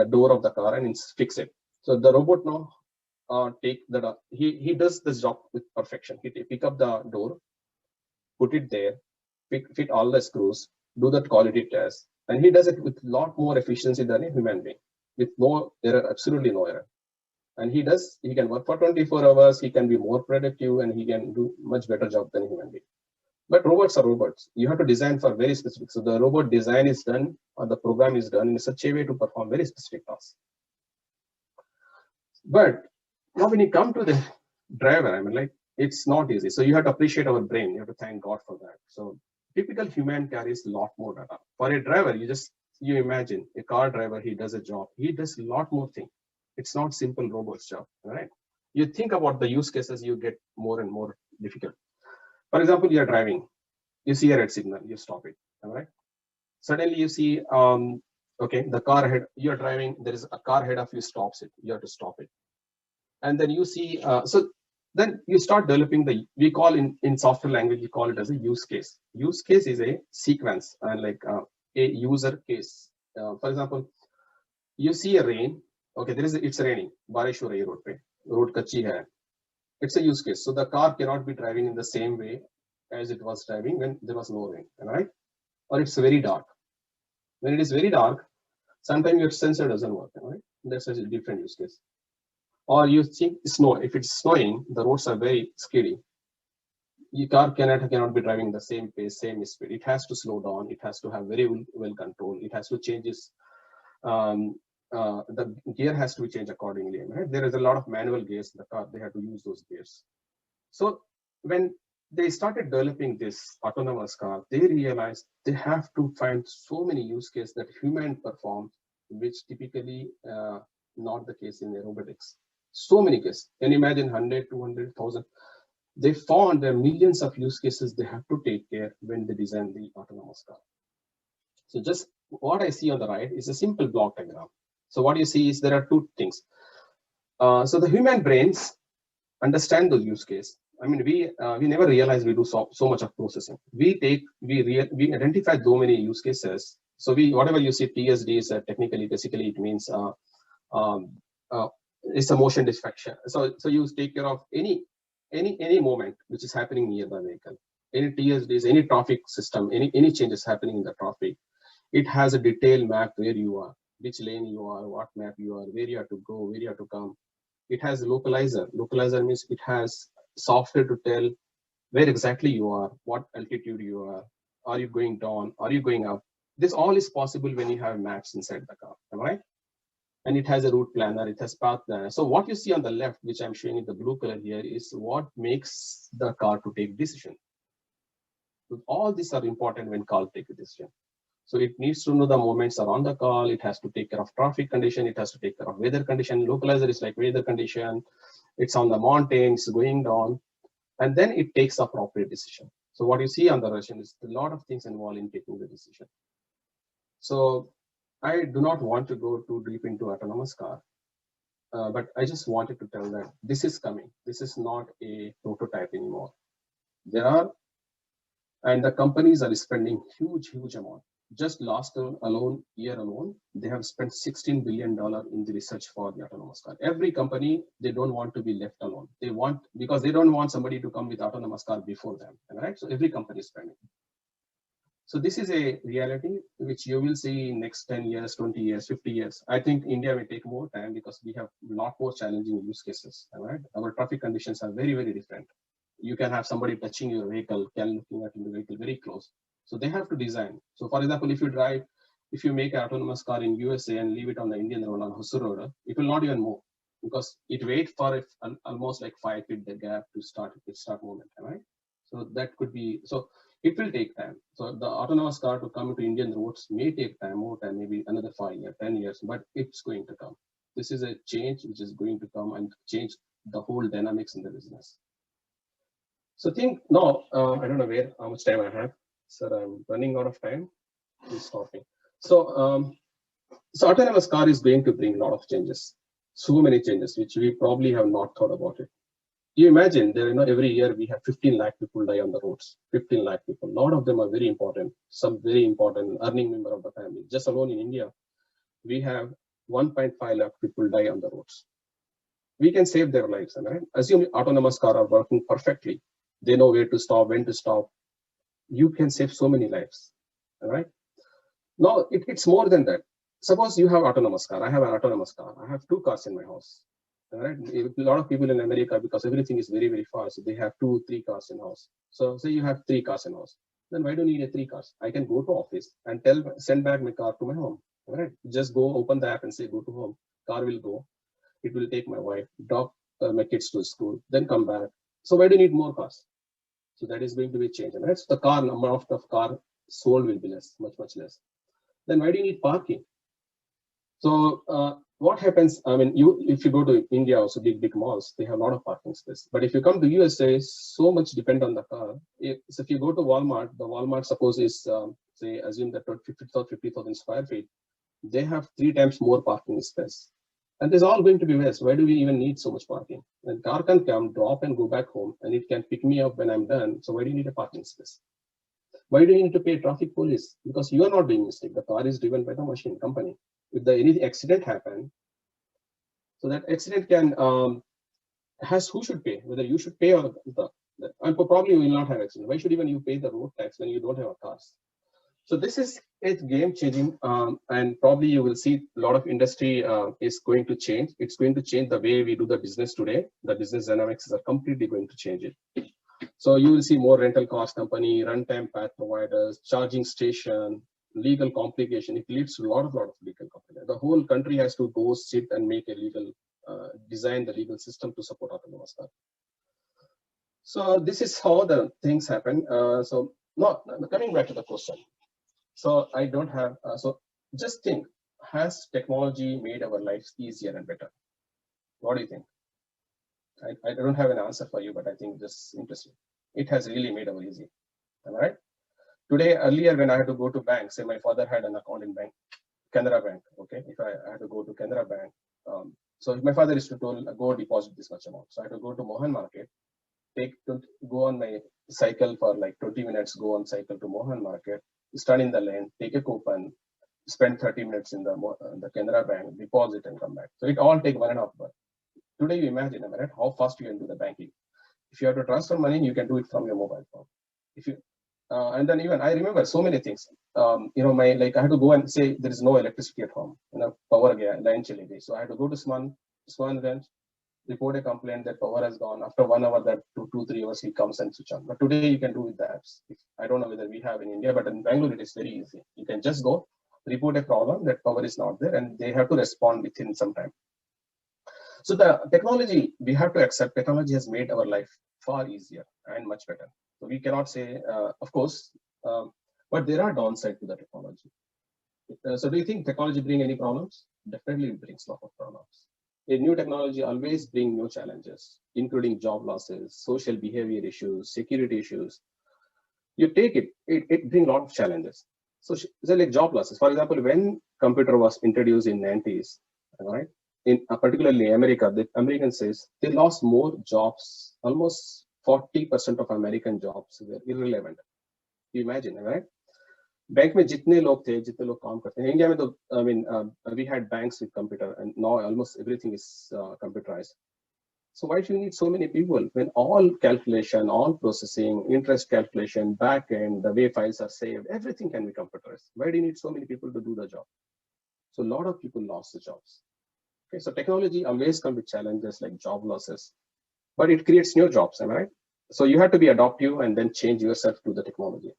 door of the car and fix it. So the robot now he does this job with perfection. He pick up the door, put it there, fit all the screws, do that quality test, and he does it with a lot more efficiency than a human being, with no error, absolutely no error. And he can work for 24 hours, he can be more productive, and he can do much better job than a human being. But robots are robots. You have to design for very specific. So the robot design is done, or the program is done in such a way to perform very specific tasks. But now when you come to the driver, it's not easy. So you have to appreciate our brain. You have to thank God for that. So typical human carries a lot more data. For a driver, you imagine a car driver, he does a job. He does a lot more things. It's not simple robot's job, right? You think about the use cases, you get more and more difficult. For example, you are driving, you see a red signal, you stop it, all right? Suddenly you see, the car ahead, you're driving, there is a car ahead of you stops it, you have to stop it. And then you see, so Then you start developing we call in software language, we call it as a use case. Use case is a sequence and like a user case. For example, you see a rain. Okay, it's raining. बारिश हो रही है road पे. Road कच्ची है. It's a use case. So the car cannot be driving in the same way as it was driving when there was no rain, right? Or it's very dark. When it is very dark, sometimes your sensor doesn't work, right? That's a different use case. Or you think snow. If it's snowing, the roads are very skiddy. Your car cannot be driving the same pace, same speed. It has to slow down. It has to have very well control. It has to change its the gear has to be changed accordingly. Right? There is a lot of manual gears in the car. They have to use those gears. So when they started developing this autonomous car, they realized they have to find so many use cases that human perform, which typically not the case in robotics. So many cases. Can you imagine 100, 200, 1,000? They found there are millions of use cases they have to take care when they design the autonomous car. So just what I see on the right is a simple block diagram. So what you see is there are two things. So the human brains understand those use cases. I mean, we never realize we do so much of processing. We identify so many use cases. So whatever you see TSD is technically, basically it means it's a motion distraction. So you take care of any moment which is happening near the vehicle, any TSDs, any traffic system, any changes happening in the traffic. It has a detailed map where you are, which lane you are, what map you are, where you have to go, where you have to come. It has a localizer. Localizer means it has software to tell where exactly you are, what altitude you are you going down, are you going up. This all is possible when you have maps inside the car, right? And it has a route planner, it has path planner. So what you see on the left, which I'm showing in the blue color here, is what makes the car to take decision. So all these are important when car take a decision. So it needs to know the moments around the car. It has to take care of traffic condition. It has to take care of weather condition. Localizer is like weather condition. It's on the mountains, going down, and then it takes appropriate decision. So what you see on the Russian is a lot of things involved in taking the decision. So I do not want to go too deep into autonomous car, but I just wanted to tell that this is coming. This is not a prototype anymore. There are, and the companies are spending huge amount. Just last year alone, they have spent $16 billion in the research for the autonomous car. Every company, they don't want to be left alone. Because they don't want somebody to come with autonomous car before them, right? So every company is spending. So this is a reality which you will see in next 10 years, 20 years, 50 years. I think India may take more time because we have a lot more challenging use cases, right? Our traffic conditions are very different. You can have somebody touching your vehicle, looking at the vehicle very close. So they have to design. So for example, if you make an autonomous car in USA and leave it on the Indian road, on Hosur road, it will not even move because it waits for almost like 5 feet the gap to start movement, right? So that could be, so it will take time. So the autonomous car to come to Indian roads may take time, more time, maybe another 5 years, 10 years, but it's going to come. This is a change which is going to come and change the whole dynamics in the business. So think now, I don't know how much time I have. So I'm running out of time. Please stop me. So autonomous car is going to bring a lot of changes. So many changes, which we probably have not thought about it. You imagine every year we have 15 lakh people die on the roads. 15 lakh people. A lot of them are very important. Some very important earning member of the family. Just alone in India, we have 1.5 lakh people die on the roads. We can save their lives, right? Assume autonomous cars are working perfectly. They know where to stop, when to stop. You can save so many lives, all right? Now, it's more than that. Suppose you have autonomous car. I have an autonomous car. I have 2 cars in my house, all right? A lot of people in America, because everything is very fast, they have 2, 3 cars in house. So say you have 3 cars in house. Then why do you need 3 cars? I can go to office and send back my car to my home, all right? Just go open the app and say, go to home. Car will go. It will take my wife, drop my kids to school, then come back. So why do you need more cars? So that is going to be changed, right? So the number of car sold will be less, much less. Then why do you need parking? So what happens? I mean, if you go to India, also big malls, they have a lot of parking space. But if you come to USA, so much depend on the car. So if you go to Walmart, the Walmart suppose is say assume that 50,000 square feet, they have 3 times more parking space. And there's all going to be waste. Why do we even need so much parking? And car can come, drop, and go back home, and it can pick me up when I'm done. So why do you need a parking space? Why do you need to pay traffic police? Because you are not doing mistake. The car is driven by the machine company. If any accident happen, so that accident can has who should pay? Whether you should pay or and probably you will not have accident. Why should even you pay the road tax when you don't have a car? So this is a game changing, and probably you will see a lot of industry is going to change. It's going to change the way we do the business today. The business dynamics are completely going to change it. So you will see more rental cars company, runtime path providers, charging station, legal complication. It leads to a lot of legal complication. The whole country has to go sit and make a legal, design the legal system to support autonomous car. So this is how the things happen. So not coming back to the question. So I don't have, so just think, has technology made our lives easier and better? What do you think? I don't have an answer for you, but I think this is interesting. It has really made our easy. All right. Today, earlier when I had to go to bank, say my father had an account in bank, Canara Bank. Okay, if I had to go to Canara Bank, so if my father is to tell go deposit this much amount, so I had to go to Mohan Market, go on my cycle for like 20 minutes, go on cycle to Mohan Market, stand in the lane, take a coupon, spend 30 minutes in the Canara Bank, deposit and come back. So it all take 1.5 hours. Today you imagine, right, how fast you can do the banking. If you have to transfer money, you can do it from your mobile phone. If you and then even I remember so many things. You know, I had to go and say there is no electricity at home, you know, power line chili. So I had to go to Swanganj, report a complaint that power has gone. After 1 hour, that 2-3 hours he comes and switch on. But today you can do with the apps. I don't know whether we have in India, but in Bangalore it is very easy. You can just go report a problem that power is not there, and they have to respond within some time. So the technology, we have to accept, technology has made our life far easier and much better. So we cannot say, of course, but there are downsides to the technology. So do you think technology bring any problems? Definitely it brings a lot of problems. A new technology always brings new challenges, including job losses, social behavior issues, security issues. You take it brings a lot of challenges. So like job losses. For example, when computer was introduced in 90s, right? In particularly America, the American says they lost more jobs. Almost 40% of American jobs were irrelevant. You imagine, right? Bank में जितने लोग थे, जितने लोग काम करते हैं, India में तो I mean we had banks with computer, and now almost everything is computerized. So why do you need so many people when all calculation, all processing, interest calculation, back end, the way files are saved, everything can be computerized? Why do you need so many people to do the job? So a lot of people lost the jobs. Okay, so technology always comes with challenges like job losses, but it creates new jobs, am I right? So you have to be adaptive and then change yourself to the technology.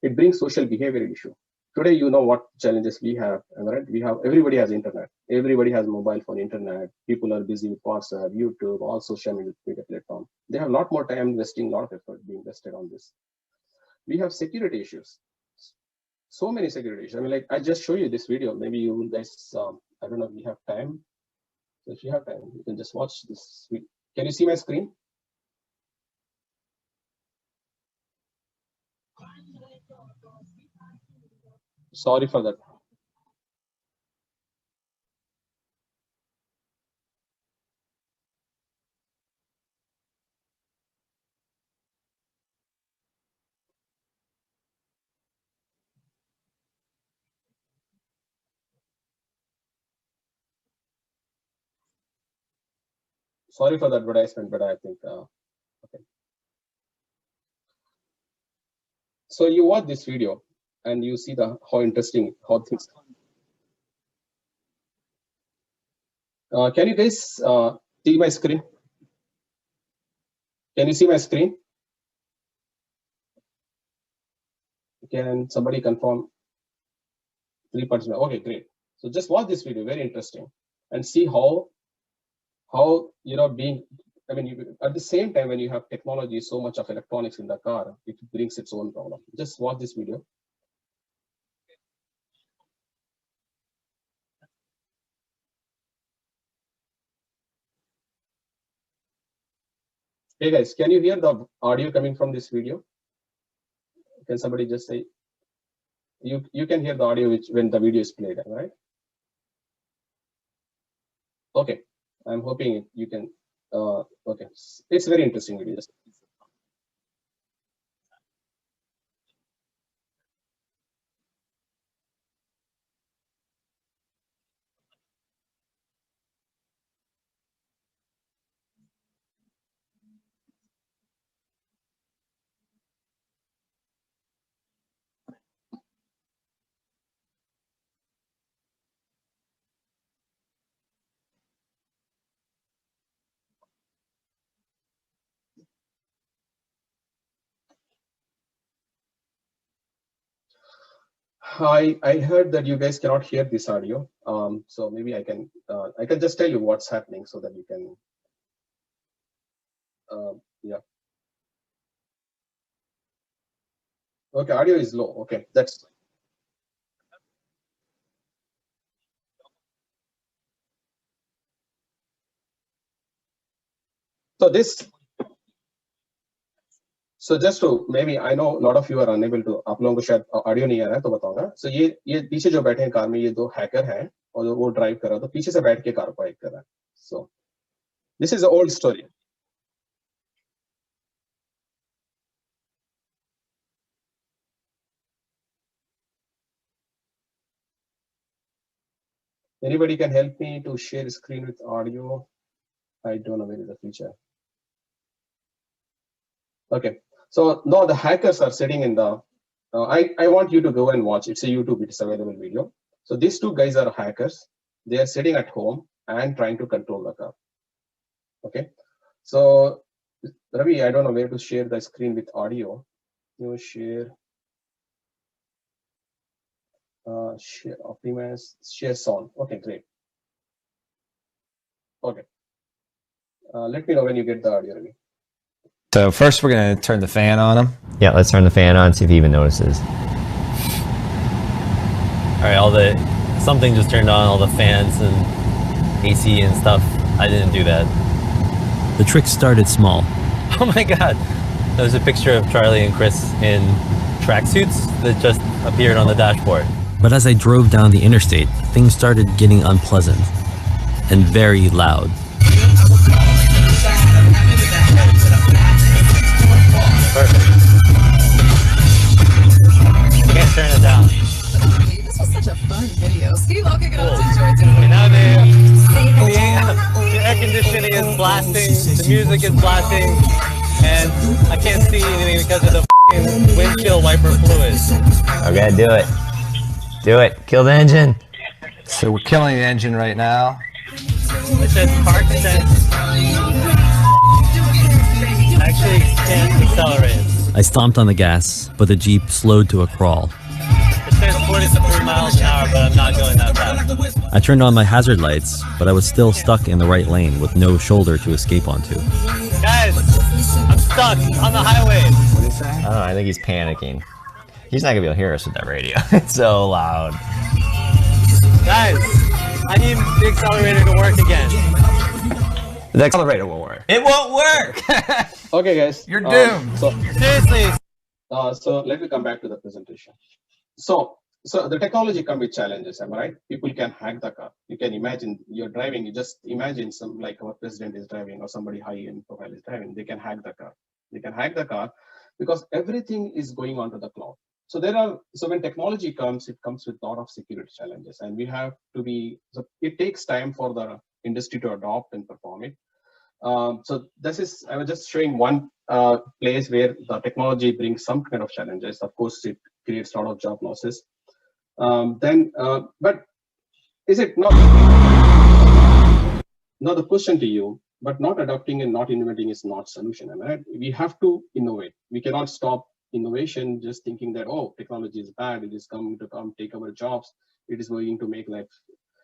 It brings social behavior issue. Today, you know what challenges we have, am I right? Everybody has internet. Everybody has mobile phone internet. People are busy with WhatsApp, YouTube, all social media platforms. They have a lot more time investing, a lot of effort being invested on this. We have security issues. So many security issues. I mean, like I just show you this video. Maybe you guys, I don't know if you have time. So if you have time, you can just watch this video. Can you see my screen? Sorry for that. Sorry for the advertisement, but I think, okay. So you watch this video and you see how interesting, how things. Can you guys see my screen? Can you see my screen? Can somebody confirm? 3 participants. Okay, great. So just watch this video, very interesting, and see how being. I mean, at the same time, when you have technology, so much of electronics in the car, it brings its own problem. Just watch this video. Hey guys, can you hear the audio coming from this video? Can somebody just say you can hear the audio when the video is played, right? Okay, I'm hoping you can. Okay, it's very interesting video. I heard that you guys cannot hear this audio. So maybe I can just tell you what's happening so that you can. Yeah. Okay, audio is low. Okay, that's. So this. So just to maybe I know a lot of you are unable to. आप लोगों को शायद audio नहीं आ रहा है तो बताऊंगा. So ये पीछे जो बैठे हैं कार में ये दो हैकर हैं और वो ड्राइव कर रहा है तो पीछे से बैठ के कार को हैक कर रहा है. So this is an old story. Anybody can help me to share screen with audio? I don't know where is the feature. Okay, so now the hackers are sitting in the. I want you to go and watch. It's a YouTube. It's available video. So these two guys are hackers. They are sitting at home and trying to control the car. Okay, so Ravi, I don't know where to share the screen with audio. You share. Share optimize. Share sound. Okay, great. Okay. Let me know when you get the audio, Ravi. So first we're going to turn the fan on him. Yeah, let's turn the fan on, see if he even notices. All right, something just turned on, all the fans and AC and stuff. I didn't do that. The trick started small. Oh my God. There's a picture of Charlie and Chris in tracksuits that just appeared on the dashboard. But as I drove down the interstate, things started getting unpleasant and very loud. Perfect. Can't turn it down. This was such a fun video. Steve, I'll kick it off to enjoy it. And now the air conditioning is blasting, the music is blasting, and I can't see anything because of the f***ing windshield wiper fluid. Okay, do it. Do it. Kill the engine. So we're killing the engine right now. It says park sense. Actually can't accelerate. I stomped on the gas, but the Jeep slowed to a crawl. It says 43 miles an hour, but I'm not going that fast. I turned on my hazard lights, but I was still stuck in the right lane with no shoulder to escape onto. Guys, I'm stuck on the highway. I don't know, I think he's panicking. He's not gonna be able to hear us with that radio. It's so loud. Guys, I need the accelerator to work again. The accelerator won't work. It won't work. Okay, guys. You're doomed. Seriously. So let me come back to the presentation. So the technology comes with challenges, am I right? People can hack the car. You can imagine you're driving, you just imagine some like our president is driving or somebody high in profile is driving, they can hack the car. They can hack the car because everything is going onto the cloud. So when technology comes, it comes with a lot of security challenges, and we have to be, so it takes time for the industry to adopt and perform it. So I was just showing one place where the technology brings some kind of challenges. Of course, it creates a lot of job losses. But is it not? Now the question to you, but not adopting and not innovating is not solution. Am I right? We have to innovate. We cannot stop innovation just thinking that, oh, technology is bad, it is coming to take our jobs, it is going to make life,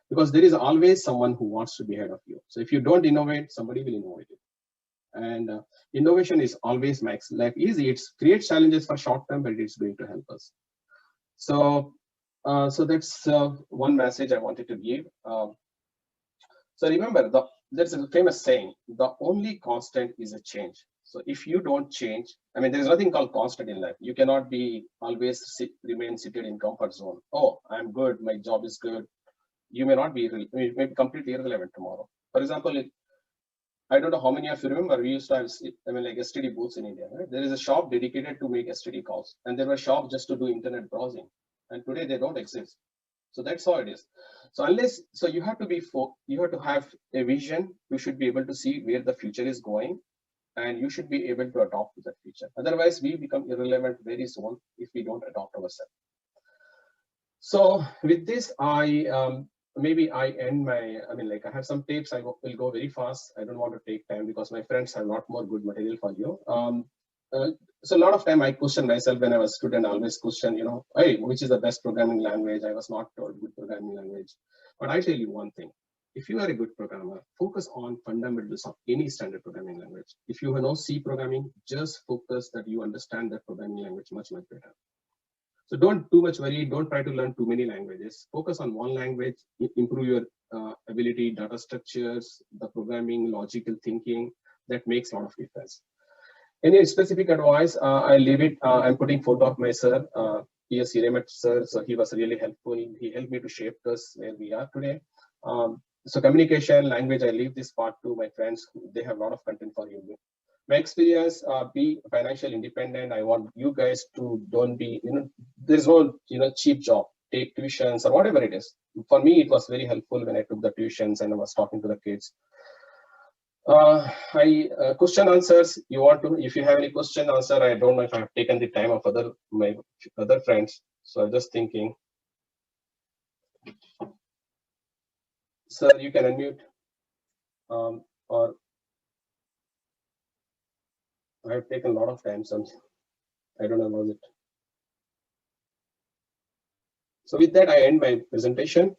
because there is always someone who wants to be ahead of you. So if you don't innovate, somebody will innovate it. And innovation is always makes life easy. It creates challenges for short term, but it's going to help us. So that's one message I wanted to give. So remember, there's a famous saying, the only constant is a change. So if you don't change, I mean, there's nothing called constant in life. You cannot be always remain seated in comfort zone. Oh, I'm good, my job is good. You may not be, it may be completely irrelevant tomorrow. For example, I don't know how many of you remember, we used to have, like STD booths in India, right? There is a shop dedicated to make STD calls, and there were shops just to do internet browsing. And today they don't exist. So that's how it is. So you have to have a vision. You should be able to see where the future is going, and you should be able to adopt to that future. Otherwise, we become irrelevant very soon if we don't adopt ourselves. So with this, maybe I end my, I have some tapes. I will go very fast. I don't want to take time because my friends have a lot more good material for you. So a lot of time I question myself when I was a student. I always question, hey, which is the best programming language? I was not told good programming language. But I tell you one thing. If you are a good programmer, focus on fundamentals of any standard programming language. If you know C programming, just focus that you understand that programming language much, much better. So don't too much worry. Don't try to learn too many languages. Focus on one language, improve your ability, data structures, the programming, logical thinking. That makes a lot of difference. Any specific advice? I leave it. I'm putting photo of my sir, P.S. Hiremat sir. So he was really helpful. He helped me to shape us where we are today. So communication, language, I leave this part to my friends. They have a lot of content for you. My experience, be financially independent. I want you guys to don't be, there's no, cheap job. Take tuitions or whatever it is. For me, it was very helpful when I took the tuitions and I was talking to the kids. Question answers. You want to? If you have any question answer, I don't know if I have taken the time of my other friends. So I'm just thinking. Sir, you can unmute. Or I have taken a lot of time. So I don't know about it. So with that, I end my presentation.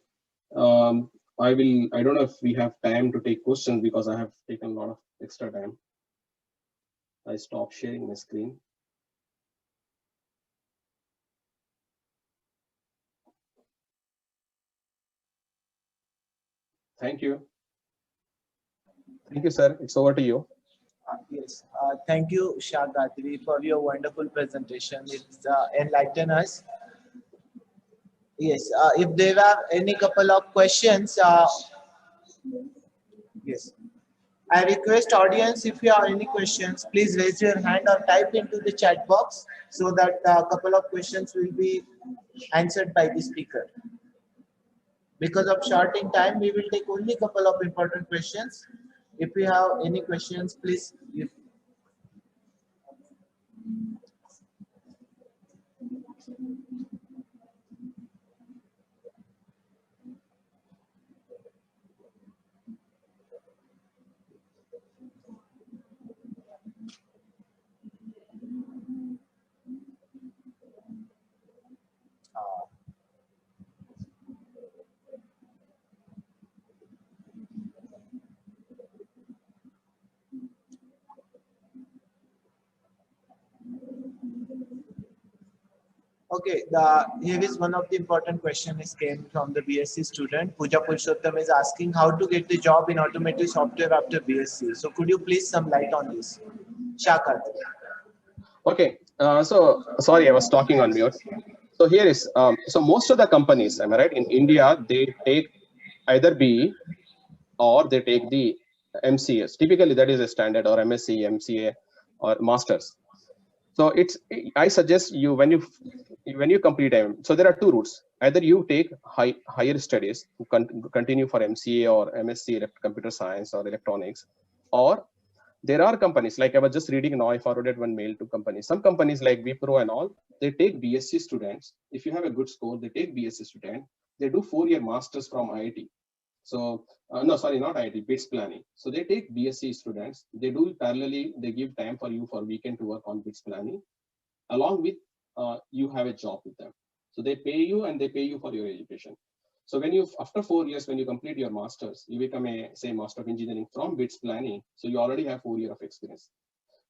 I don't know if we have time to take questions because I have taken a lot of extra time. I stop sharing my screen. Thank you. Thank you, sir. It's over to you. Yes, thank you, Shah Gadri, for your wonderful presentation. It's enlightened us. Yes, if there are any couple of questions, yes. I request audience, if you have any questions, please raise your hand or type into the chat box so that a couple of questions will be answered by the speaker. Because of short in time, we will take only a couple of important questions. If you have any questions, please. Okay, here is one of the important questions came from the BSc student. Pooja Purushottam is asking how to get the job in automotive software after BSc. So could you please some light on this? Shakat. Okay, so sorry, I was talking on mute. So here is, so most of the companies, am I right, in India, they take either BE or they take the MCS. Typically that is a standard, or MSc, MCA or Masters. So I suggest you, when you complete so there are two routes. Either you take higher studies, continue for MCA or MSc computer science or electronics, or there are companies, like I was just reading now, I forwarded one mail to companies. Some companies like Wipro and all, they take BSc students. If you have a good score, they take BSc student. They do 4-year masters from IIT. So no, sorry, not IIT, BITS planning. So they take BSc students. They do parallelly. They give time for you for weekend to work on BITS planning, along with you have a job with them. So they pay you and they pay you for your education. So when you, after 4 years, when you complete your masters, you become a, say, master of engineering from BITS planning. So you already have 4 years of experience.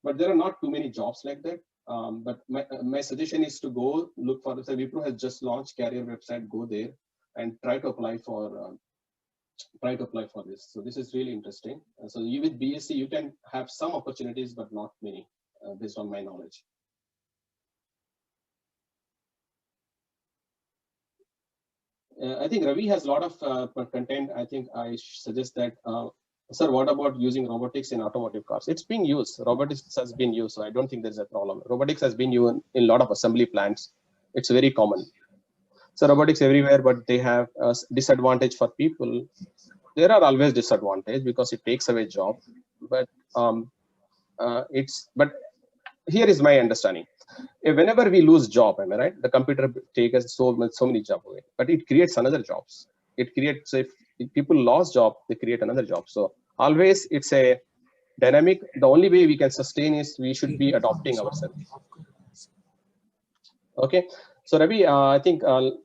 But there are not too many jobs like that. But my suggestion is to go look for, say, Wipro has just launched career website. Go there and try to apply for this. So this is really interesting. So you with BSc, you can have some opportunities, but not many, based on my knowledge. I think Ravi has a lot of content. I think I suggest that Sir, what about using robotics in automotive cars? It's being used. Robotics has been used, so I don't think there's a problem. Robotics has been used in a lot of assembly plants. It's very common. So robotics everywhere, but they have a disadvantage for people. There are always disadvantages because it takes away job. But but here is my understanding. Whenever we lose job, am I right? The computer takes so many jobs away, but it creates another jobs. It creates, if people lost job, they create another job. So always it's a dynamic. The only way we can sustain is we should be adopting ourselves. Okay. So Ravi, I think thank